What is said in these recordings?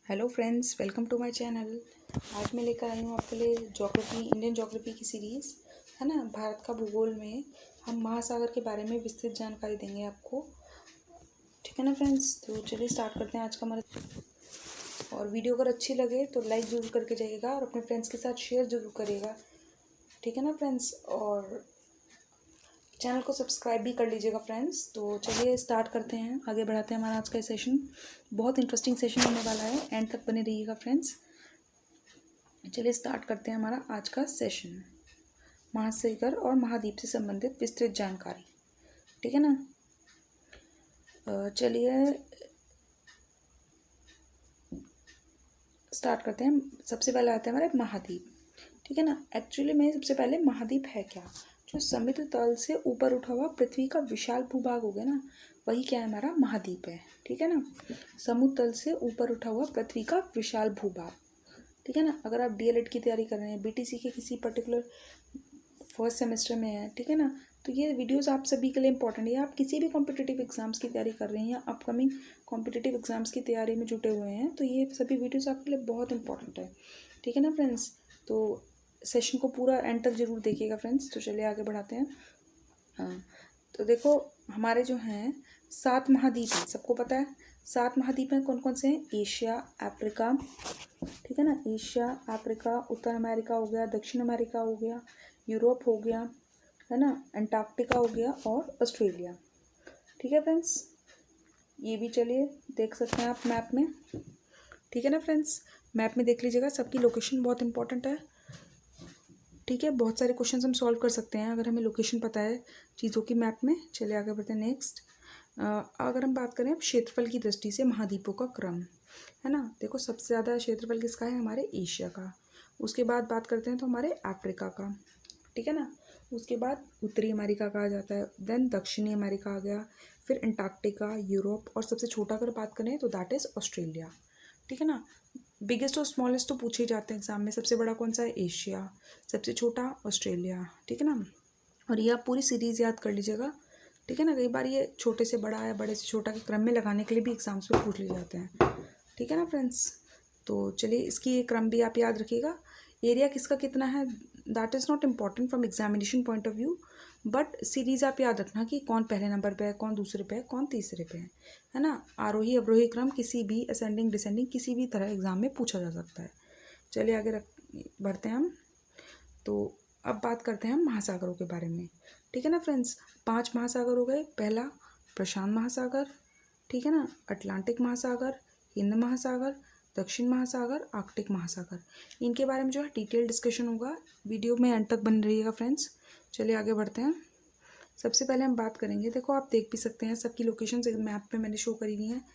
Hello friends, welcome to my channel. आज मैं लेकर आई हूँ आपके लिए ज्योग्राफी, इंडियन ज्योग्राफी की सीरीज़ है ना। भारत का भूगोल में हम महासागर के बारे में विस्तृत जानकारी देंगे आपको, ठीक है ना फ्रेंड्स। तो चलिए स्टार्ट करते हैं आज का हमारा। और वीडियो अगर अच्छी लगे तो लाइक ज़रूर करके जाइएगा और अपने फ्रेंड्स के साथ शेयर ज़रूर करिएगा, ठीक है ना फ्रेंड्स। और चैनल को सब्सक्राइब भी कर लीजिएगा फ्रेंड्स। तो चलिए स्टार्ट करते हैं, आगे बढ़ाते हैं हमारा आज का सेशन। बहुत इंटरेस्टिंग सेशन होने वाला है, एंड तक बने रहिएगा फ्रेंड्स। चलिए स्टार्ट करते हैं हमारा आज का सेशन, महासागर और महाद्वीप से संबंधित विस्तृत जानकारी, ठीक है ना। चलिए स्टार्ट करते हैं। सबसे पहले आते हैं हमारे महाद्वीप, ठीक है ना। एक्चुअली में सबसे पहले महाद्वीप है क्या? जो समुद्र तल से ऊपर उठा हुआ पृथ्वी का विशाल भूभाग हो गया ना, वही क्या है, हमारा महाद्वीप है, ठीक है ना। समुद्र तल से ऊपर उठा हुआ पृथ्वी का विशाल भूभाग, ठीक है ना। अगर आप डीएलएड की तैयारी कर रहे हैं, बीटीसी के किसी पर्टिकुलर फर्स्ट सेमेस्टर में है, ठीक है ना, तो ये वीडियोस आप सभी के लिए इंपॉर्टेंट है। आप किसी भी कॉम्पिटिटिव एग्जाम्स की तैयारी कर रहे हैं या अपकमिंग कॉम्पिटिटिव एग्जाम्स की तैयारी में जुटे हुए हैं, तो ये सभी वीडियोस आपके लिए बहुत इंपॉर्टेंट है, ठीक है ना फ्रेंड्स। तो सेशन को पूरा एंड तक जरूर देखिएगा फ्रेंड्स। तो चलिए आगे बढ़ाते हैं। हाँ, तो देखो हमारे जो हैं 7 महाद्वीप हैं, सबको पता है 7 महाद्वीप हैं। कौन कौन से हैं? एशिया, अफ्रीका, ठीक है ना। एशिया, अफ्रीका, उत्तर अमेरिका हो गया, दक्षिण अमेरिका हो गया, यूरोप हो गया, है ना, अंटार्कटिका हो गया और ऑस्ट्रेलिया, ठीक है फ्रेंड्स। ये भी चलिए देख सकते हैं आप मैप में, ठीक है ना फ्रेंड्स। मैप में देख लीजिएगा, सबकी लोकेशन बहुत इंपॉर्टेंट है, ठीक है। बहुत सारे क्वेश्चंस हम सॉल्व कर सकते हैं अगर हमें लोकेशन पता है चीज़ों की मैप में। चलिए आगे बढ़ते हैं नेक्स्ट। अगर हम बात करें क्षेत्रफल की दृष्टि से महाद्वीपों का क्रम, है ना। देखो सबसे ज़्यादा क्षेत्रफल किसका है? हमारे एशिया का। उसके बाद बात करते हैं तो हमारे अफ्रीका का, ठीक है ना। उसके बाद उत्तरी अमेरिका का आ जाता है, देन दक्षिणी अमेरिका आ गया, फिर अंटार्कटिका, यूरोप, और सबसे छोटा अगर बात करें तो दैट इज़ ऑस्ट्रेलिया, ठीक है ना। बिगेस्ट और स्मॉलेस्ट तो पूछे ही जाते हैं एग्जाम में। सबसे बड़ा कौन सा है? एशिया। सबसे छोटा ऑस्ट्रेलिया, ठीक है ना। और ये आप पूरी सीरीज़ याद कर लीजिएगा, ठीक है ना। कई बार ये छोटे से बड़ा या बड़े से छोटा के क्रम में लगाने के लिए भी एग्जाम्स में पूछ लिए जाते हैं, ठीक है ना फ्रेंड्स। तो चलिए इसकी क्रम भी आप याद रखिएगा। एरिया किसका कितना है that is not important from examination point of view, but series आप याद रखना कि कौन पहले नंबर पे है, कौन दूसरे पे है, कौन तीसरे पे है ना। आरोही अवरोही क्रम किसी भी असेंडिंग डिसेंडिंग किसी भी तरह एग्जाम में पूछा जा सकता है। चलिए आगे बढ़ते हैं हम। तो अब बात करते हैं हम महासागरों के बारे में, ठीक है ना फ्रेंड्स। 5 महासागर हो गए। पहला प्रशांत महासागर, ठीक है ना, अटलांटिक महासागर, हिंद महासागर, दक्षिण महासागर, आर्कटिक महासागर। इनके बारे में जो है डिटेल डिस्कशन होगा, वीडियो में एंड तक बन रहिएगा फ्रेंड्स। चलिए आगे बढ़ते हैं। सबसे पहले हम बात करेंगे, देखो आप देख भी सकते हैं सबकी लोकेशन मैप पे मैंने शो करी हुई हैं।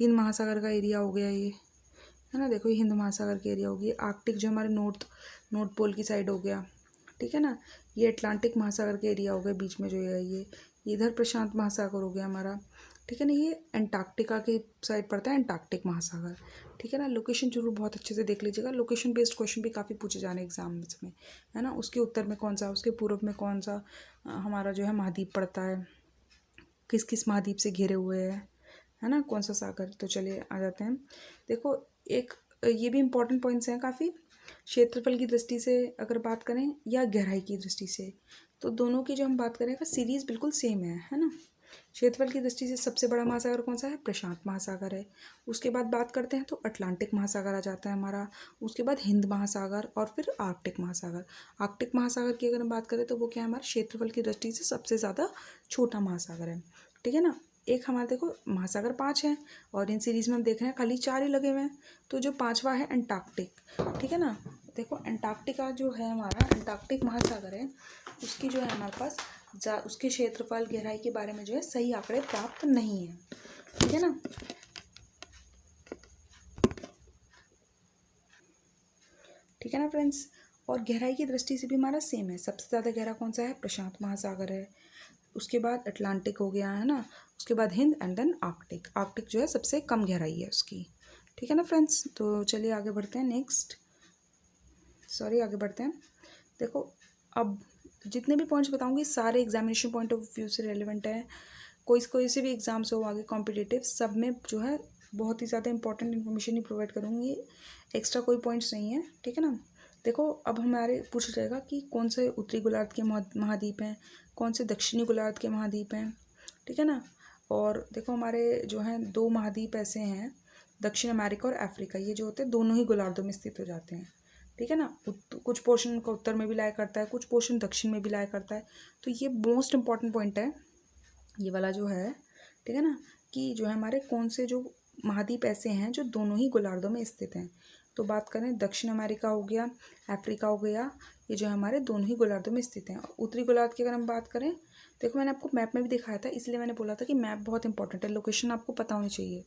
हिंद महासागर का एरिया हो गया ये, है ना। देखो ये हिंद महासागर के एरिया होगी। आर्कटिक जो हमारे नॉर्थ पोल की साइड हो गया, ठीक है ना। ये अटलांटिक महासागर के एरिया हो गए बीच में जो है ये इधर प्रशांत महासागर हो गया हमारा, ठीक है ना। ये अंटार्कटिका की साइड पड़ता है, अंटार्कटिक महासागर, ठीक है ना। लोकेशन जरूर बहुत अच्छे से देख लीजिएगा। लोकेशन बेस्ड क्वेश्चन भी काफ़ी पूछे जाने एग्जाम्स में, है ना। उसके उत्तर में कौन सा, उसके पूर्व में कौन सा हमारा जो है महाद्वीप पड़ता है, किस किस महाद्वीप से घिरे हुए है ना, कौन सा सागर। तो चलिए आ जाते हैं। देखो एक ये भी इम्पोर्टेंट पॉइंट्स हैं काफ़ी। क्षेत्रफल की दृष्टि से अगर बात करें या गहराई की दृष्टि से, तो दोनों की जो हम बात करें सीरीज बिल्कुल सेम है ना। क्षेत्रफल की दृष्टि से सबसे बड़ा महासागर कौन सा है? प्रशांत महासागर है। उसके बाद बात करते हैं तो अटलांटिक महासागर आ जाता है हमारा। उसके बाद हिंद महासागर और फिर आर्कटिक महासागर। आर्कटिक महासागर की अगर हम बात करें तो वो क्या है, हमारे क्षेत्रफल की दृष्टि से सबसे ज़्यादा छोटा महासागर है, ठीक है ना। एक हमारे देखो महासागर 5 हैं और इन सीरीज में हम देख रहे हैं खाली 4 ही लगे हुए हैं। तो जो 5वां है अंटार्कटिक, ठीक है ना। देखो अंटार्कटिका जो है हमारा अंटार्कटिक महासागर है, उसकी जो है हमारे पास उसके क्षेत्रफल गहराई के बारे में जो है सही आंकड़े प्राप्त नहीं है, ठीक है ना। ठीक है ना फ्रेंड्स। और गहराई की दृष्टि से भी हमारा सेम है। सबसे ज़्यादा गहरा कौन सा है? प्रशांत महासागर है। उसके बाद अटलांटिक हो गया, है ना। उसके बाद Hind and then Arctic. Arctic जो है सबसे कम गहराई है उसकी, ठीक है ना फ्रेंड्स। तो चलिए आगे बढ़ते हैं नेक्स्ट। आगे बढ़ते हैं। देखो अब जितने भी पॉइंट्स बताऊंगी सारे एग्जामिनेशन पॉइंट ऑफ व्यू से रेलिवेंट है। कोई से भी एग्जाम्स हो आगे कॉम्पिटिटिव, सब में जो है बहुत ही ज़्यादा इंपॉर्टेंट इन्फॉर्मेशन ही प्रोवाइड करूँगी, एक्स्ट्रा कोई पॉइंट्स नहीं है, ठीक है ना। देखो अब हमारे पूछ जाएगा कि कौन से उत्तरी गोलार्ध के महाद्वीप हैं, कौन से दक्षिणी गोलार्ध के महाद्वीप हैं, ठीक है ना। और देखो हमारे जो हैं 2 महाद्वीप ऐसे हैं, दक्षिण अमेरिका और अफ्रीका, ये जो होते हैं दोनों ही गोलार्धों में स्थित हो जाते हैं, ठीक है ना। कुछ पोर्शन का उत्तर में भी लाया करता है, कुछ पोर्शन दक्षिण में भी लाया करता है। तो ये मोस्ट इंपॉर्टेंट पॉइंट है ये वाला जो है, ठीक है ना, कि जो है हमारे कौन से जो महाद्वीप ऐसे हैं जो दोनों ही गोलार्धों में स्थित हैं। तो बात करें दक्षिण अमेरिका हो गया, अफ्रीका हो गया, ये जो हमारे दोनों ही गोलार्धों में स्थित हैं। और उत्तरी गोलार्ध की अगर हम बात करें, देखो मैंने आपको मैप में भी दिखाया था, इसलिए मैंने बोला था कि मैप बहुत इंपॉर्टेंट है, लोकेशन आपको पता होनी चाहिए,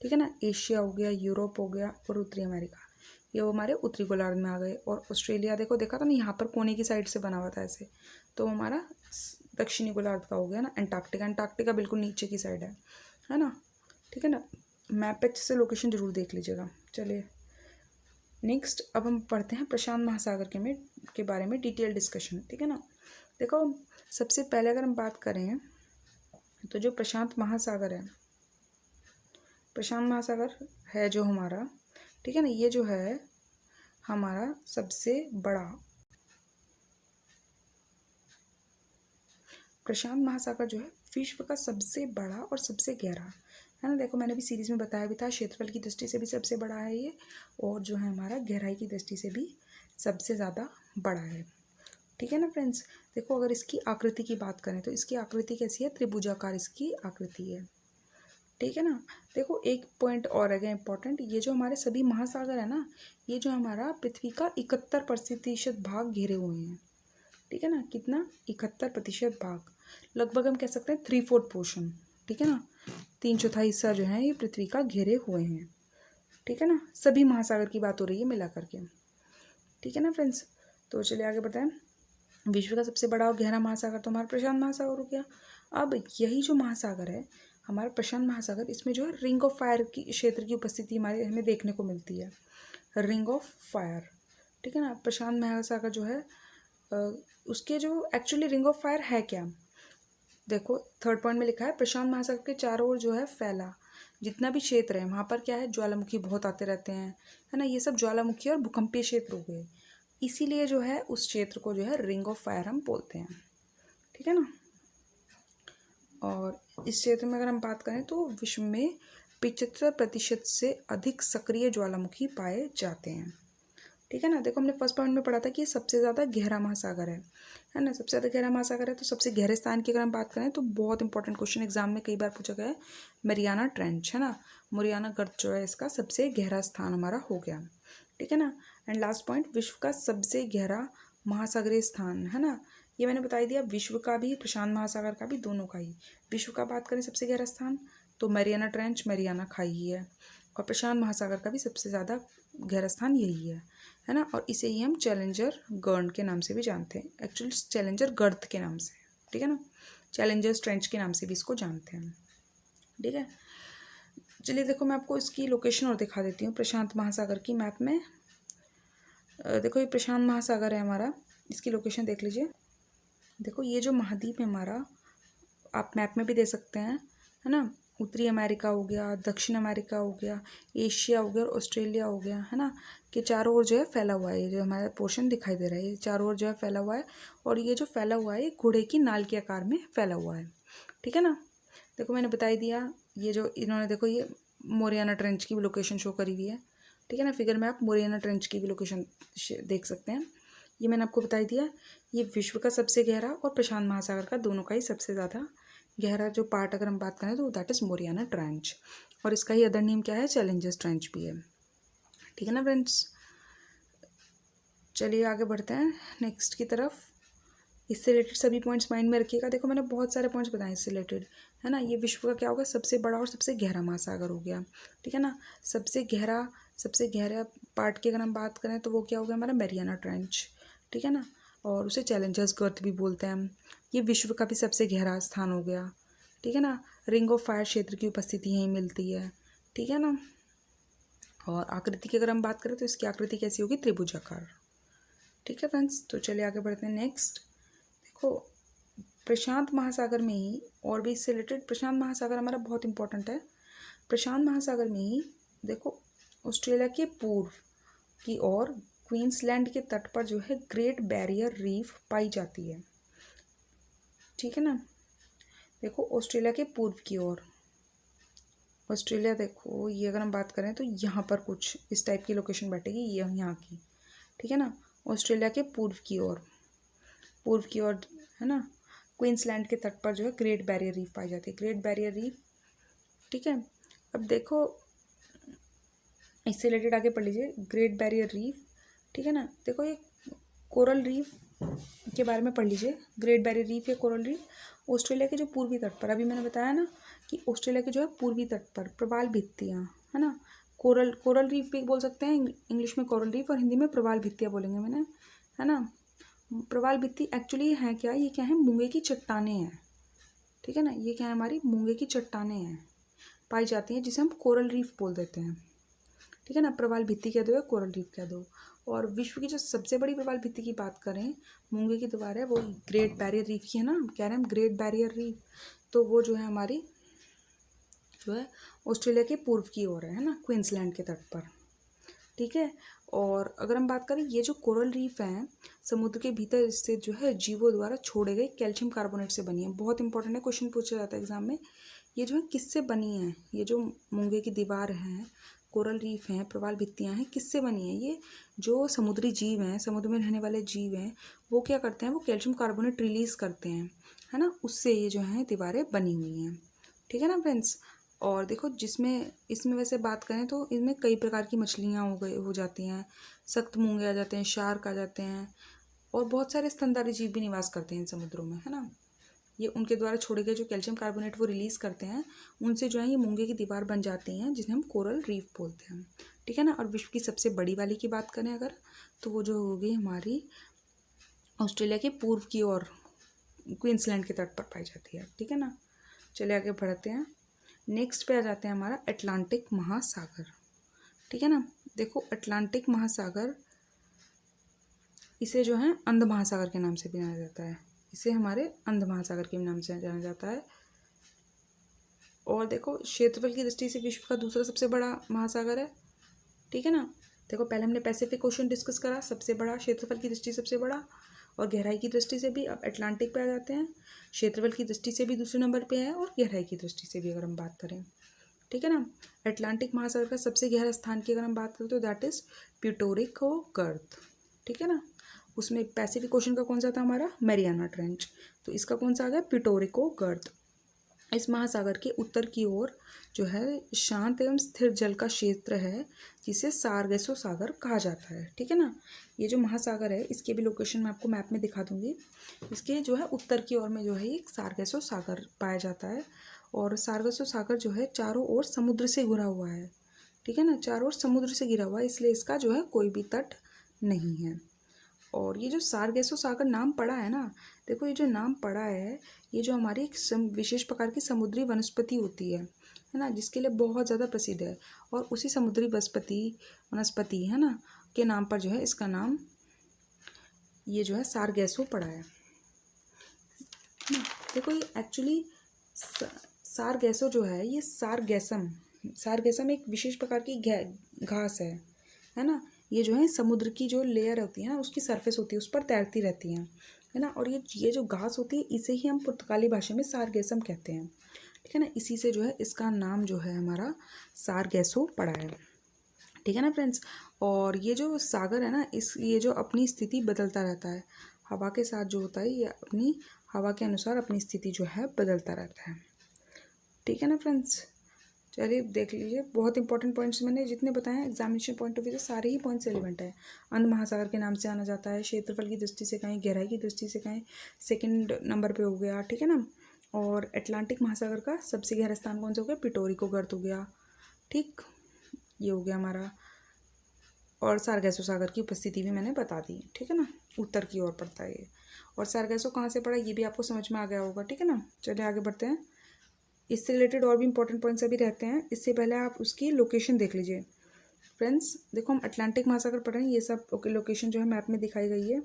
ठीक है ना। एशिया हो गया, यूरोप हो गया और उत्तरी अमेरिका, ये वो हमारे उत्तरी गोलार्ध में आ गए। और ऑस्ट्रेलिया देखो देखा था ना, यहाँ पर कोने की साइड से बना हुआ था ऐसे, तो हमारा दक्षिणी गोलार्ध का हो गया ना। अंटार्कटिका, अंटार्कटिका बिल्कुल नीचे की साइड है ना, ठीक है ना। मैप पे अच्छे से लोकेशन जरूर देख लीजिएगा। चलिए नेक्स्ट अब हम पढ़ते हैं प्रशांत महासागर के बारे में डिटेल डिस्कशन, ठीक है ना। देखो सबसे पहले अगर हम बात करें तो जो प्रशांत महासागर है, प्रशांत महासागर है जो हमारा, ठीक है ना, ये जो है हमारा सबसे बड़ा, प्रशांत महासागर जो है विश्व का सबसे बड़ा और सबसे गहरा है ना। देखो मैंने भी सीरीज में बताया भी था, क्षेत्रफल की दृष्टि से भी सबसे बड़ा है ये, और जो है हमारा गहराई की दृष्टि से भी सबसे ज़्यादा बड़ा है, ठीक है ना फ्रेंड्स। देखो अगर इसकी आकृति की बात करें तो इसकी आकृति कैसी है, त्रिभुजाकार इसकी आकृति है, ठीक है ना। देखो एक पॉइंट और है इंपॉर्टेंट, ये जो हमारे सभी महासागर है ना, ये जो हमारा पृथ्वी का 71% भाग घेरे हुए हैं, ठीक है ना। कितना, 71% भाग, लगभग हम कह सकते हैं 3/4 पोर्शन, ठीक है ना। 3/4 हिस्सा जो है ये पृथ्वी का घेरे हुए हैं, ठीक है ना। सभी महासागर की बात हो रही है मिला करके, ठीक है ना फ्रेंड्स। तो चलिए आगे बताएं। विश्व का सबसे बड़ा और गहरा महासागर तो हमारा प्रशांत महासागर हो गया। अब यही जो महासागर है हमारा प्रशांत महासागर, इसमें जो है रिंग ऑफ फायर की क्षेत्र की उपस्थिति हमारे हमें देखने को मिलती है, रिंग ऑफ फायर, ठीक है ना। प्रशांत महासागर जो है उसके जो एक्चुअली रिंग ऑफ फायर है क्या, देखो थर्ड पॉइंट में लिखा है प्रशांत महासागर के चारों ओर जो है फैला जितना भी क्षेत्र है वहाँ पर क्या है, ज्वालामुखी बहुत आते रहते हैं, है ना। ये सब ज्वालामुखी और भूकंपीय क्षेत्र हो गए, इसीलिए जो है उस क्षेत्र को जो है रिंग ऑफ फायर हम बोलते हैं, ठीक है ना। और इस क्षेत्र में अगर हम बात करें तो विश्व में 75% से अधिक सक्रिय ज्वालामुखी पाए जाते हैं, ठीक है ना। देखो हमने फर्स्ट पॉइंट में पढ़ा था कि ये सबसे ज़्यादा गहरा महासागर है ना, सबसे ज़्यादा गहरा महासागर है। तो सबसे गहरे स्थान की अगर हम बात करें तो बहुत इंपॉर्टेंट क्वेश्चन एग्जाम में कई बार पूछा गया है, मरियाना ट्रेंच, है ना। मरियाना गर्त जो है इसका सबसे गहरा स्थान हमारा हो गया, ठीक है ना। एंड लास्ट पॉइंट, विश्व का सबसे गहरा महासागरीय स्थान, है ना। ये मैंने बता दिया, विश्व का भी प्रशांत महासागर का भी, दोनों का ही। विश्व का बात करें सबसे गहरा स्थान तो मरियाना ट्रेंच, मरियाना खाई ही है, और प्रशांत महासागर का भी सबसे ज़्यादा गहरा स्थान यही है ना। और इसे ही हम चैलेंजर गर्ड के नाम से भी जानते हैं, एक्चुअली चैलेंजर गर्त के नाम से, ठीक है ना, चैलेंजर स्ट्रेंच के नाम से भी इसको जानते हैं, ठीक है। चलिए देखो मैं आपको इसकी लोकेशन और दिखा देती हूँ प्रशांत महासागर की मैप में। देखो ये प्रशांत महासागर है हमारा, इसकी लोकेशन देख लीजिए। देखो ये जो महाद्वीप है हमारा, आप मैप में भी दे सकते हैं, है ना। उत्तरी अमेरिका हो गया, दक्षिण अमेरिका हो गया, एशिया हो गया और ऑस्ट्रेलिया हो गया, है ना, कि चारों ओर जो है फैला हुआ है। ये जो हमारा पोर्शन दिखाई दे रहा है ये चारों ओर जो है फैला हुआ है, और ये जो फैला हुआ है ये घोड़े की नाल के आकार में फैला हुआ है, ठीक है ना। देखो मैंने बता ही दिया, ये जो इन्होंने देखो ये मोरियाना ट्रेंच की भी लोकेशन शो करी हुई है, ठीक है ना। फिगर में आप मोरियाना ट्रेंच की भी लोकेशन देख सकते हैं, ये मैंने आपको बता ही दिया। ये विश्व का सबसे गहरा और प्रशांत महासागर का दोनों का ही सबसे ज़्यादा गहरा जो पार्ट अगर हम बात करें तो दैट इज़ मोरियाना ट्रेंच, और इसका ही अदर नेम क्या है, चैलेंजर्स ट्रेंच भी है, ठीक है ना फ्रेंड्स। चलिए आगे बढ़ते हैं नेक्स्ट की तरफ। इससे रिलेटेड सभी पॉइंट्स माइंड में रखिएगा। देखो मैंने बहुत सारे पॉइंट्स बताए इससे रिलेटेड, है ना। ये विश्व का क्या होगा, सबसे बड़ा और सबसे गहरा महासागर हो गया, ठीक है ना। सबसे गहरा पार्ट की अगर हम बात करें तो वो क्या हो गया हमारा, मैरियाना ट्रेंच, ठीक है ना। और उसे चैलेंजर्स गर्त भी बोलते हैं हम। ये विश्व का भी सबसे गहरा स्थान हो गया, ठीक है ना। रिंग ऑफ फायर क्षेत्र की उपस्थिति यहीं मिलती है, ठीक है ना। और आकृति की अगर हम बात करें तो इसकी आकृति कैसी होगी, त्रिभुजाकार, ठीक है फ्रेंड्स। तो चलिए आगे बढ़ते हैं नेक्स्ट। देखो प्रशांत महासागर में ही और भी इससे रिलेटेड, प्रशांत महासागर हमारा बहुत इंपॉर्टेंट है, प्रशांत महासागर में ही देखो ऑस्ट्रेलिया के पूर्व की ओर क्वींसलैंड के तट पर जो है ग्रेट बैरियर रीफ पाई जाती है। ठीक है ना। देखो ऑस्ट्रेलिया के पूर्व की ओर, ऑस्ट्रेलिया देखो ये अगर हम बात करें तो यहाँ पर कुछ इस टाइप की लोकेशन बैठेगी, ये यहाँ की। ठीक है ना। ऑस्ट्रेलिया के पूर्व की ओर, पूर्व की ओर है ना, क्वींसलैंड के तट पर जो है ग्रेट बैरियर रीफ पाई जाती है, ग्रेट बैरियर रीफ। ठीक है। अब देखो इससे रिलेटेड आगे पढ़ लीजिए ग्रेट बैरियर रीफ। ठीक है ना। देखो ये कोरल रीफ के बारे में पढ़ लीजिए, ग्रेट बैरियर रीफ या कोरल रीफ ऑस्ट्रेलिया के जो पूर्वी तट पर, अभी मैंने बताया ना कि ऑस्ट्रेलिया के जो है पूर्वी तट पर प्रवाल भित्तियाँ है ना, कोरल कोरल रीफ भी बोल सकते हैं, इंग्लिश में कोरल रीफ और हिंदी में प्रवाल भित्तियाँ बोलेंगे मैंने, है ना। प्रवाल भित्ति एक्चुअली है क्या, ये क्या है, मूंगे की चट्टानें हैं। ठीक है ना। ये क्या है, हमारी मूंगे की चट्टानें हैं, पाई जाती हैं, जिसे हम कोरल रीफ बोल देते हैं। ठीक है ना। प्रवाल भित्ति कह दो या कोरल रीफ कह दो। और विश्व की जो सबसे बड़ी प्रवाल भित्ति की बात करें, मूंगे की दीवार है, वो ग्रेट बैरियर रीफ की है ना, कह रहे हैं हम ग्रेट बैरियर रीफ, तो वो जो है हमारी जो है ऑस्ट्रेलिया के पूर्व की ओर है ना, क्वींसलैंड के तट पर। ठीक है। और अगर हम बात करें, ये जो कोरल रीफ हैं समुद्र के भीतर स्थित जो है जीवों द्वारा छोड़े गए कैल्शियम कार्बोनेट से बनी है। बहुत इंपॉर्टेंट है, क्वेश्चन पूछा जाता है एग्जाम में। ये जो है किससे बनी है, ये जो मूंगे की दीवार है, कोरल रीफ हैं, प्रवाल भित्तियाँ हैं, किससे बनी है, ये जो समुद्री जीव हैं, समुद्र में रहने वाले जीव हैं, वो क्या करते हैं, वो कैल्शियम कार्बोनेट रिलीज करते हैं, है ना, उससे ये जो है दीवारें बनी हुई हैं। ठीक है ना फ्रेंड्स। और देखो जिसमें इसमें वैसे बात करें तो इनमें कई प्रकार की मछलियाँ हो जाती हैं, सख्त मूंगे आ जाते हैं, शार्क आ जाते हैं, और बहुत सारे स्तनधारी जीव भी निवास करते हैं इन समुद्रों में, है ना। ये उनके द्वारा छोड़े गए जो कैल्शियम कार्बोनेट वो रिलीज़ करते हैं, उनसे जो है ये मूंगे की दीवार बन जाती हैं, जिन्हें हम कोरल रीफ बोलते हैं। ठीक है ना। और विश्व की सबसे बड़ी वाली की बात करें अगर, तो वो जो होगी हमारी ऑस्ट्रेलिया के पूर्व की ओर क्वींसलैंड के तट पर पाई जाती है। ठीक है ना। चलिए आगे बढ़ते हैं। नेक्स्ट पे आ जाते हैं हमारा अटलांटिक महासागर। ठीक है ना। देखो अटलांटिक महासागर, इसे जो है अंध महासागर के नाम से भी जाना जाता है, इसे हमारे अंध महासागर के नाम से जाना जाता है। और देखो क्षेत्रफल की दृष्टि से विश्व का दूसरा सबसे बड़ा महासागर है। ठीक है ना। देखो पहले हमने पैसिफिक ओशन डिस्कस करा, सबसे बड़ा, क्षेत्रफल की दृष्टि सबसे बड़ा, और गहराई की दृष्टि से भी। अब अटलांटिक पे आ जाते हैं, क्षेत्रफल की दृष्टि से भी दूसरे नंबर पे है, और गहराई की दृष्टि से भी अगर हम बात करें। ठीक है ना। अटलांटिक महासागर का सबसे गहरा स्थान की अगर हम बात करें तो दैट इज प्यूटोरिको गर्त। ठीक है ना। उसमें पैसिफिक ओशन का कौन सा था हमारा, मैरियाना ट्रेंच, तो इसका कौन सा आ गया, प्यूटोरिको गर्त। इस महासागर के उत्तर की ओर जो है शांत एवं स्थिर जल का क्षेत्र है, जिसे सारगेसो सागर कहा जाता है। ठीक है ना। ये जो महासागर है इसके भी लोकेशन मैं आपको मैप में दिखा दूंगी। इसके जो है उत्तर की ओर में जो है एक सारगेसो सागर पाया जाता है, और सारगेसो सागर जो है चारों ओर समुद्र से घिरा हुआ है। ठीक है ना। चारों ओर समुद्र से घिरा हुआ है, इसलिए इसका जो है कोई भी तट नहीं है। और ये जो सारगेसो सागर नाम पड़ा है ना, देखो ये जो नाम पड़ा है, ये जो हमारी एक विशेष प्रकार की समुद्री वनस्पति होती है ना, जिसके लिए बहुत ज़्यादा प्रसिद्ध है, और उसी समुद्री वनस्पति है ना के नाम पर जो है इसका नाम ये जो है सारगेसो पड़ा है। देखो ये एक्चुअली सारगेसो जो है, ये सारगेसम एक विशेष प्रकार की घास है ना। ये जो है समुद्र की जो लेयर होती है ना, उसकी सरफेस होती है, उस पर तैरती रहती हैं, है ना। और ये जो घास होती है, इसे ही हम पुर्तगाली भाषा में सारगेसम कहते हैं। ठीक है ना। इसी से जो है इसका नाम जो है हमारा सारगेसो पड़ा है। ठीक है ना फ्रेंड्स। और ये जो सागर है ना, ये जो अपनी स्थिति बदलता रहता है, हवा के साथ जो होता है, ये अपनी हवा के अनुसार अपनी स्थिति जो है बदलता रहता है। ठीक है ना फ्रेंड्स। चलिए देख लीजिए, बहुत इंपॉर्टेंट पॉइंट्स मैंने जितने बताए हैं एग्जामिनेशन पॉइंट ऑफ व्यू से सारे ही पॉइंट्स रिलेवेंट है। अंध महासागर के नाम से आना जाता है, क्षेत्रफल की दृष्टि से कहें, गहराई की दृष्टि से कहें, सेकंड नंबर पे हो गया। ठीक है ना। और अटलांटिक महासागर का सबसे गहरा स्थान कौन सा हो गया, पिटोरिको गर्त हो गया। ठीक, ये हो गया हमारा। और सारगेसो सागर की उपस्थिति भी मैंने बता दी। ठीक है ना। उत्तर की ओर पड़ता है ये। और सारगेसो कहाँ से पड़ा ये भी आपको समझ में आ गया होगा। ठीक है ना। चलिए आगे बढ़ते हैं। इससे रिलेटेड और भी इंपॉर्टेंट पॉइंट्स अभी रहते हैं, इससे पहले आप उसकी लोकेशन देख लीजिए फ्रेंड्स। देखो हम अटलांटिक महासागर पढ़ रहे हैं, ये सब लोकेशन जो है मैप में दिखाई गई है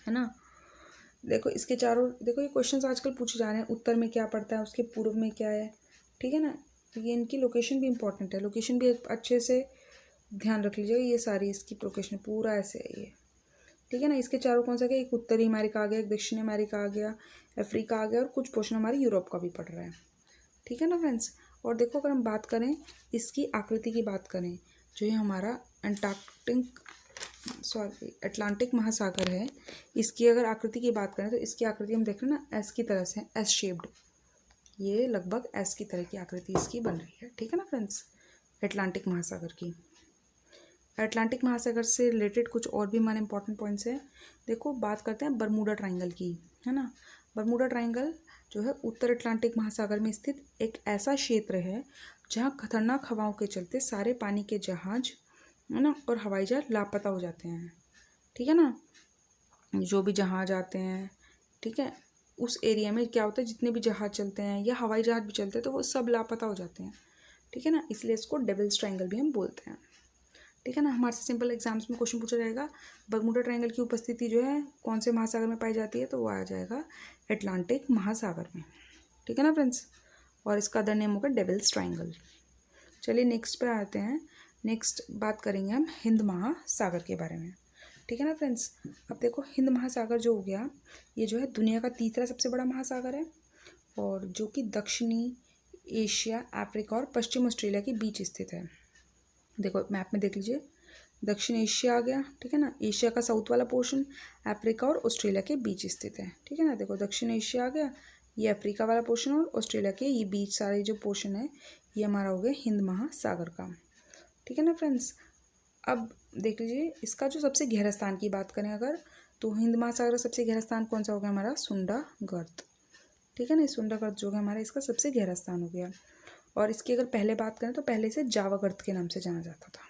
ना। देखो इसके चारों, देखो ये क्वेश्चंस आजकल पूछे जा रहे हैं, उत्तर में क्या पड़ता है, उसके पूर्व में क्या है। ठीक है ना। तो ये इनकी लोकेशन भी इंपॉर्टेंट है, लोकेशन भी अच्छे से ध्यान रख लीजिएगा। ये सारी इसकी लोकेशन पूरा ऐसे है ये, ठीक है ना। इसके चारों कौन सा गया, एक उत्तरी अमेरिका आ गया, एक दक्षिणी अमेरिका आ गया, अफ्रीका आ गया, और कुछ पोर्शन हमारे यूरोप का भी पड़ रहा है, ठीक है ना फ्रेंड्स। और देखो अगर हम बात करें इसकी आकृति की बात करें, जो ये हमारा अटलांटिक महासागर है, इसकी अगर आकृति की बात करें तो इसकी आकृति हम देख रहे हैं ना एस की तरह से, एस शेप्ड, ये लगभग एस की तरह की आकृति इसकी बन रही है, ठीक है ना फ्रेंड्स, अटलांटिक महासागर की। अटलांटिक महासागर से रिलेटेड कुछ और भी हमारे इंपॉर्टेंट पॉइंट्स हैं। देखो बात करते हैं बरमूडा ट्रायंगल की, है ना। बरमूडा ट्रायंगल जो है उत्तर अटलांटिक महासागर में स्थित एक ऐसा क्षेत्र है जहाँ खतरनाक हवाओं के चलते सारे पानी के जहाज, है ना, और हवाई जहाज लापता हो जाते हैं, ठीक है ना। जो भी जहाज आते हैं, ठीक है, उस एरिया में क्या होता है, जितने भी जहाज चलते हैं या हवाई जहाज भी चलते हैं तो वो सब लापता हो जाते हैं, ठीक है ना। इसलिए इसको डेविल्स ट्रायंगल भी हम बोलते हैं, ठीक है ना। हमारे से सिंपल एग्जाम्स में क्वेश्चन पूछा जाएगा बरमूडा ट्रायंगल की उपस्थिति जो है कौन से महासागर में पाई जाती है, तो वो आ जाएगा अटलांटिक महासागर में, ठीक है ना फ्रेंड्स। और इसका अदर नेम होगा डेविल्स ट्रायंगल। चलिए नेक्स्ट पे आते हैं। नेक्स्ट बात करेंगे हम हिंद महासागर के बारे में, ठीक है ना फ्रेंड्स। अब देखो हिंद महासागर जो हो गया, ये जो है दुनिया का तीसरा सबसे बड़ा महासागर है, और जो कि दक्षिणी एशिया, अफ्रीका और पश्चिम ऑस्ट्रेलिया के बीच स्थित है। देखो मैप में देख लीजिए, दक्षिण एशिया आ गया, ठीक है ना, एशिया का साउथ वाला पोर्शन अफ्रीका और ऑस्ट्रेलिया के बीच स्थित है, ठीक है ना। देखो दक्षिण एशिया आ गया, ये अफ्रीका वाला पोर्शन, और ऑस्ट्रेलिया के ये बीच सारे जो पोर्शन है ये हमारा हो गया हिंद महासागर का, ठीक है ना फ्रेंड्स। अब देख लीजिए इसका जो सबसे गहरा स्थान की बात करें अगर, तो हिंद महासागर का सबसे गहरा स्थान कौन सा हो गया हमारा, सुंडा गर्त, ठीक है ना। सुंडा गर्त जो है हमारा इसका सबसे गहरा स्थान हो गया। और इसकी अगर पहले बात करें तो पहले से जावा गर्त के नाम से जाना जाता था,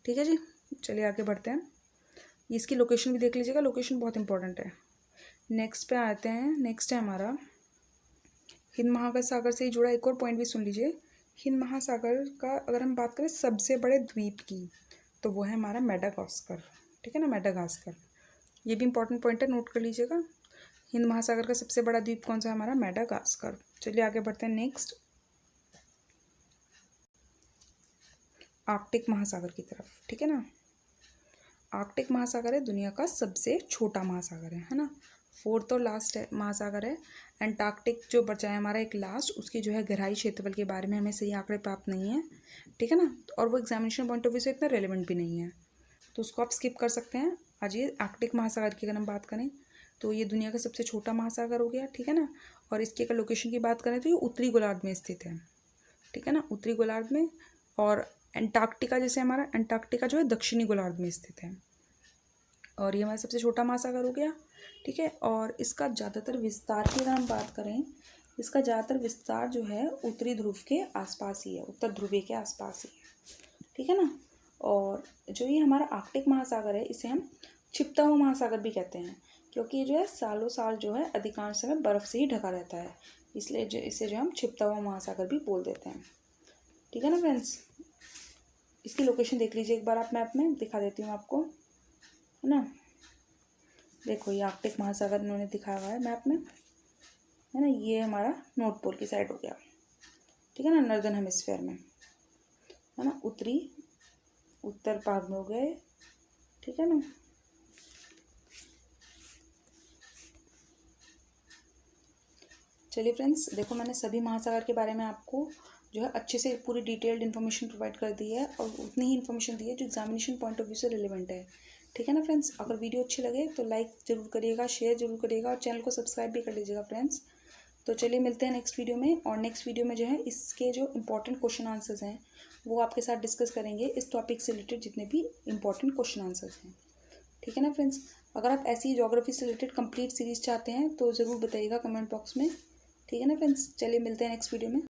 ठीक है जी। चलिए आगे बढ़ते हैं, इसकी लोकेशन भी देख लीजिएगा, लोकेशन बहुत इंपॉर्टेंट है। नेक्स्ट पे आते हैं, नेक्स्ट है हमारा हिंद महासागर से जुड़ा एक और पॉइंट भी सुन लीजिए। हिंद महासागर का अगर हम बात करें सबसे बड़े द्वीप की, तो वो है हमारा मेडागास्कर, ठीक है ना, मेडागास्कर। ये भी इंपॉर्टेंट पॉइंट है, नोट कर लीजिएगा। हिंद महासागर का सबसे बड़ा द्वीप कौन सा है हमारा, मेडागास्कर। चलिए आगे बढ़ते हैं नेक्स्ट आर्कटिक महासागर की तरफ, ठीक है ना। आर्कटिक महासागर है दुनिया का सबसे छोटा महासागर है ना। फोर्थ और लास्ट है महासागर है एंटार्क्टिक, जो बचा है हमारा एक लास्ट, उसकी जो है गहराई क्षेत्रफल के बारे में हमें सही आंकड़े प्राप्त नहीं है, ठीक है ना। और वो एग्जामिनेशन पॉइंट ऑफ व्यू से इतना रेलिवेंट भी नहीं है, तो उसको आप स्किप कर सकते हैं। आज ये आर्कटिक महासागर की अगर हम बात करें तो ये दुनिया का सबसे छोटा महासागर हो गया, ठीक है ना। और इसकी अगर लोकेशन की बात करें तो ये उत्तरी गोलार्ध में स्थित है, ठीक है ना, उत्तरी गोलार्ध में। और एंटार्क्टिका जैसे हमारा एंटार्क्टिका जो है दक्षिणी गोलार्ध में स्थित है, और ये हमारा सबसे छोटा महासागर हो गया, ठीक है। और इसका ज़्यादातर विस्तार की अगर हम बात करें, इसका ज़्यादातर विस्तार जो है उत्तरी ध्रुव के आसपास ही है, उत्तर ध्रुव के आसपास ही है, ठीक है ना। और जो ये हमारा आर्कटिक महासागर है इसे हम छिपता हुआ महासागर भी कहते हैं, क्योंकि जो है सालों साल जो है अधिकांश समय बर्फ़ से ही ढका रहता है, इसलिए जो इसे जो हम छिपता हुआ महासागर भी बोल देते हैं, ठीक है ना फ्रेंड्स। इसकी लोकेशन देख लीजिए एक बार आप मैप में, दिखा देती हूँ आपको, है ना। देखो ये आर्कटिक महासागर इन्होंने दिखाया हुआ है मैप में, है ना। ये हमारा नॉर्थ पोल की साइड हो गया, ठीक है ना, नॉर्दर्न हेमिस्फीयर में, है ना, उत्तर भाग में हो गए, ठीक है ना। चलिए फ्रेंड्स, देखो मैंने सभी महासागर के बारे में आपको जो है अच्छे से पूरी डिटेल्ड इन्फॉर्मेशन प्रोवाइड कर दी है, और उतनी ही इन्फॉर्मेशन दी है जो एग्जामिनेशन पॉइंट ऑफ व्यू से रिलेवेंट है, ठीक है ना फ्रेंड्स। अगर वीडियो अच्छी लगे तो लाइक ज़रूर करिएगा, शेयर ज़रूर करिएगा, और चैनल को सब्सक्राइब भी कर लीजिएगा फ्रेंड्स। तो चलिए मिलते हैं नेक्स्ट वीडियो में, और नेक्स्ट वीडियो में जो है इसके जो इंपॉर्टेंट क्वेश्चन आंसर्स हैं वो आपके साथ डिस्कस करेंगे, इस टॉपिक से रिलेटेड जितने भी इंपॉर्टेंट क्वेश्चन आंसर्स हैं, ठीक है ना फ्रेंड्स। अगर आप ऐसी ज्योग्राफी से रिलेटेड कंप्लीट सीरीज चाहते हैं तो ज़रूर बताइएगा कमेंट बॉक्स में, ठीक है ना फ्रेंड्स। चलिए मिलते हैं नेक्स्ट वीडियो में।